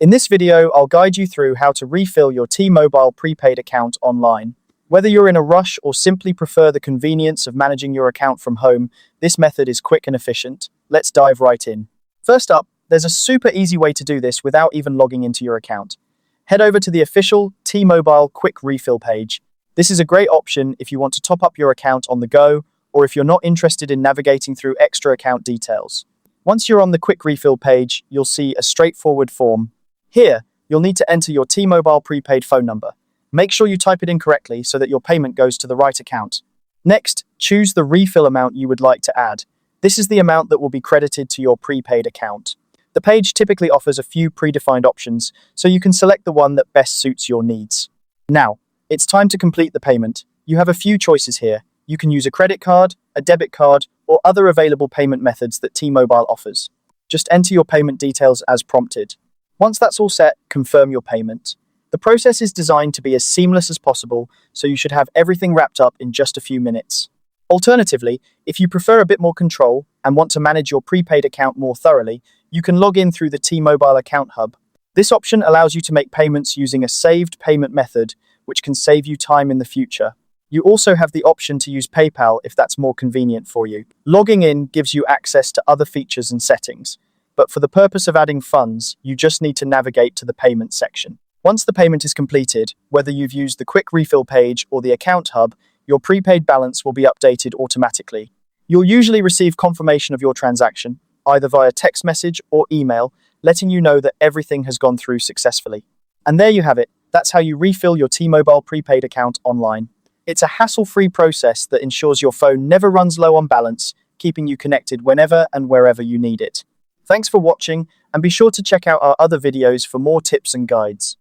In this video, I'll guide you through how to refill your T-Mobile prepaid account online. Whether you're in a rush or simply prefer the convenience of managing your account from home, this method is quick and efficient. Let's dive right in. First up, there's a super easy way to do this without even logging into your account. Head over to the official T-Mobile Quick Refill page. This is a great option if you want to top up your account on the go, or if you're not interested in navigating through extra account details. Once you're on the Quick Refill page, you'll see a straightforward form. Here, you'll need to enter your T-Mobile prepaid phone number. Make sure you type it in correctly so that your payment goes to the right account. Next, choose the refill amount you would like to add. This is the amount that will be credited to your prepaid account. The page typically offers a few predefined options, so you can select the one that best suits your needs. Now, it's time to complete the payment. You have a few choices here. You can use a credit card, a debit card, or other available payment methods that T-Mobile offers. Just enter your payment details as prompted. Once that's all set, confirm your payment. The process is designed to be as seamless as possible, so you should have everything wrapped up in just a few minutes. Alternatively, if you prefer a bit more control and want to manage your prepaid account more thoroughly, you can log in through the T-Mobile Account Hub. This option allows you to make payments using a saved payment method, which can save you time in the future. You also have the option to use PayPal if that's more convenient for you. Logging in gives you access to other features and settings, but for the purpose of adding funds, you just need to navigate to the payment section. Once the payment is completed, whether you've used the Quick Refill page or the Account Hub, your prepaid balance will be updated automatically. You'll usually receive confirmation of your transaction, either via text message or email, letting you know that everything has gone through successfully. And there you have it. That's how you refill your T-Mobile prepaid account online. It's a hassle-free process that ensures your phone never runs low on balance, keeping you connected whenever and wherever you need it. Thanks for watching, and be sure to check out our other videos for more tips and guides.